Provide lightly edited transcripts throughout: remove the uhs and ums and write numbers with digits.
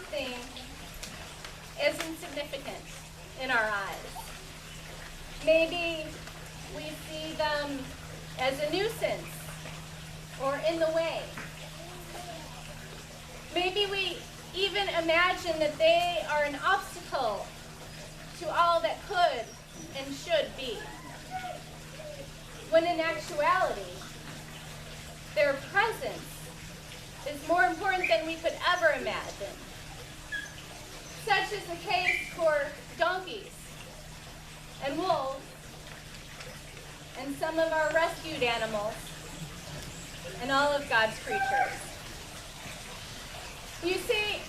something as insignificant in our eyes. Maybe we see them as a nuisance or in the way. Maybe we even imagine that they are an obstacle to all that could and should be, when in actuality, their presence is more important than we could ever imagine. Such is the case for donkeys and wolves and some of our rescued animals and all of God's creatures. You see,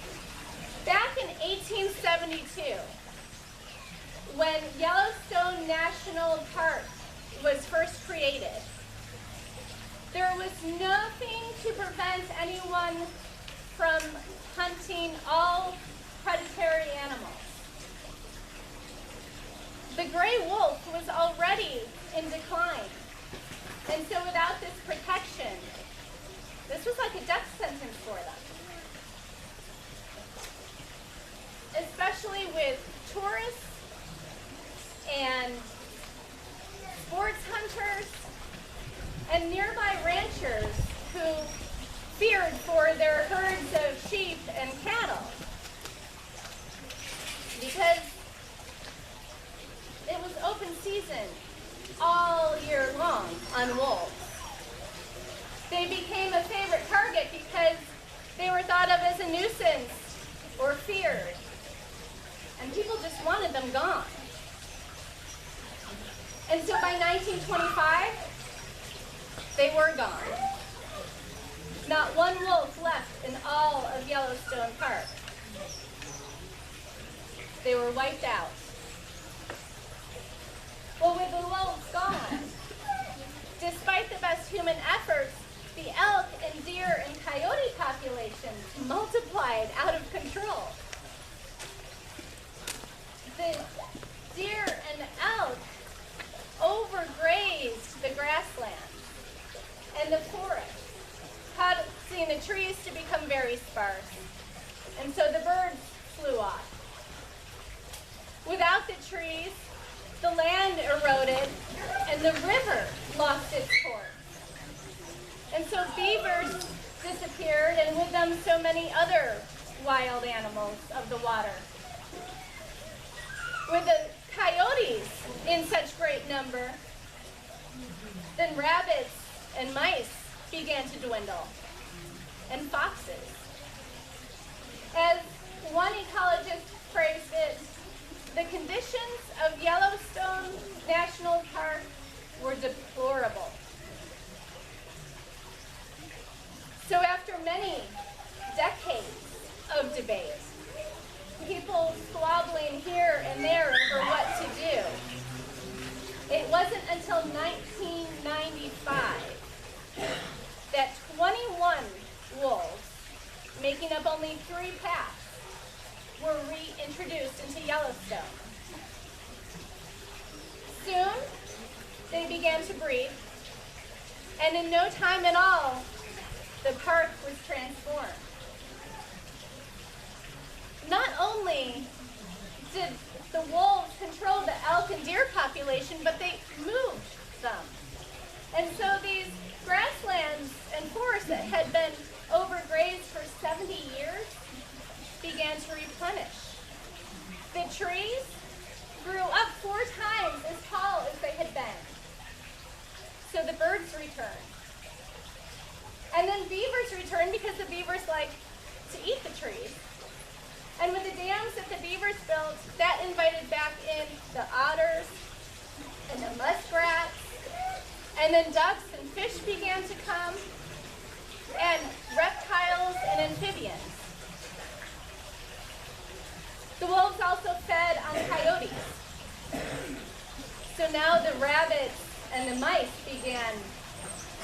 back in 1872, when Yellowstone National Park was first created, there was nothing to prevent anyone from hunting all predatory animals. The gray wolf was already in decline, and so without this protection, this was like a death sentence for them. Especially with tourists and sports hunters and nearby ranchers who feared for their herds of sheep and cattle, because it was open season all year long on wolves. They became a favorite target because they were thought of as a nuisance or feared, and people just wanted them gone. And so by 1925, they were gone. Not one wolf left in all of Yellowstone Park. They were wiped out. Well, with the wolves gone, despite the best human efforts, the elk and deer and coyote populations multiplied out of control. The deer and elk overgrazed the grasslands and the forest, causing the trees to become very sparse. And so the birds flew off. Without the trees, the land eroded and the river lost its course. And so beavers disappeared, and with them so many other wild animals of the water. With the coyotes in such great number, then rabbits and mice began to dwindle, and foxes. As one ecologist phrased it, the conditions of Yellowstone National Park were deplorable. So after many decades of debate, people squabbling here and there over what to do, it wasn't until 1995 that 21 wolves, making up only 3 packs, were reintroduced into Yellowstone. Soon, they began to breed, and in no time at all, the park was transformed. Not only did the wolves control the elk and deer population, but they moved them. And so these grasslands and forests that had been overgrazed for 70 years began to replenish. The trees grew up 4 times as tall as they had been. So the birds returned. And then beavers returned because the beavers like to eat the trees. And with the dams that the beavers built, that invited back in the otters and the muskrats, and then ducks and fish began to come, and reptiles and amphibians. The wolves also fed on coyotes. So now the rabbits and the mice began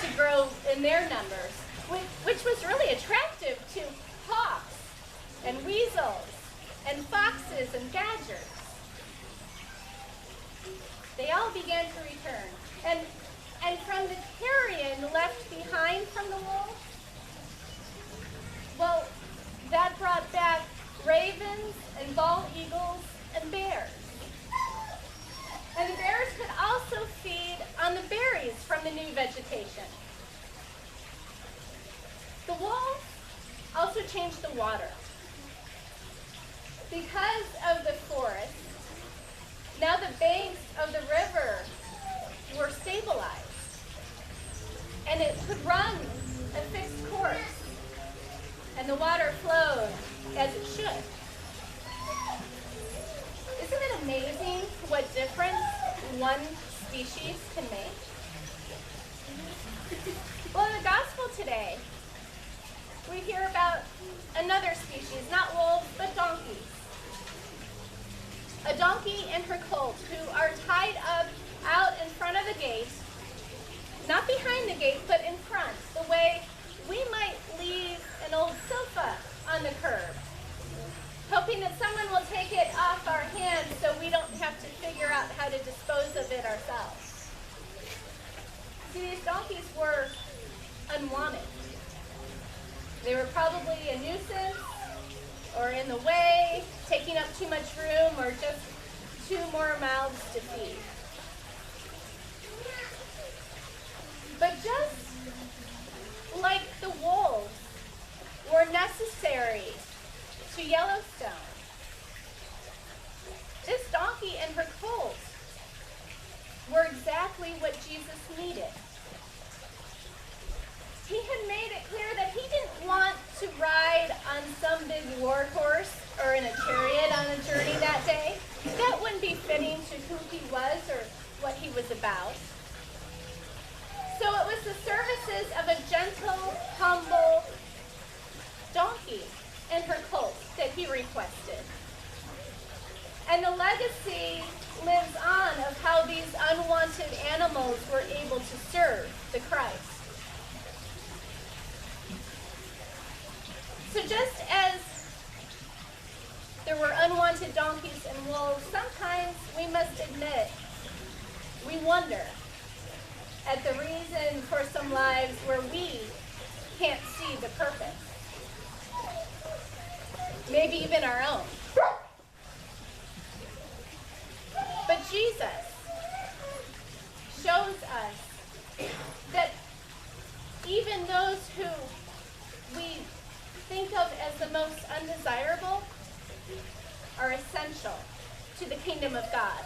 to grow in their numbers, which was really attractive to hawks and weasels and foxes and badgers. They all began to return. And from the carrion left behind from the wolves, well, that brought back water. Because of the forest, now the banks of the river were stabilized, and it could run a fixed course, and the water flowed as it should. Isn't it amazing what difference one species can make? Well, in the gospel today, we hear about another species, not wolves, but donkeys. A donkey and her colt who are tied up out in front of the gate, not behind the gate, but in front, the way we might leave an old sofa on the curb, hoping that someone will take it off our hands so we don't have to figure out how to dispose of it ourselves. See, these donkeys were unwanted. They were probably a nuisance or in the way, taking up too much room, or just 2 more mouths to feed. But just like the wolves were necessary to Yellowstone, this donkey and her colt were exactly what Jesus needed. He had made it clear that he didn't want to ride on some big war horse or in a chariot on a journey that day. That wouldn't be fitting to who he was or what he was about. So it was the services of a gentle, humble donkey and her colt that he requested. And the legacy lives on of how these unwanted animals were able to serve the Christ. So just as there were unwanted donkeys and wolves, sometimes we must admit, we wonder at the reason for some lives where we can't see the purpose. Maybe even our own. But Jesus shows us that even those who we think of as the most undesirable are essential to the kingdom of God.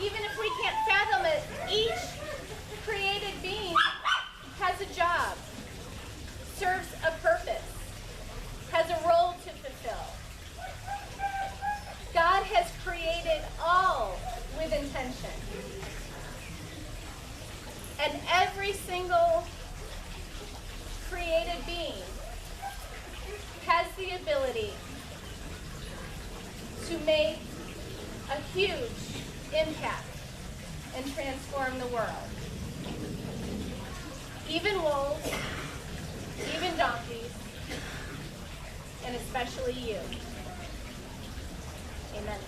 Even if we can't fathom it, each created being has a job, serves a purpose, has a role to fulfill. God has created all with intention. And every single created being has the ability to make a huge impact and transform the world. Even wolves, even donkeys, and especially you. Amen.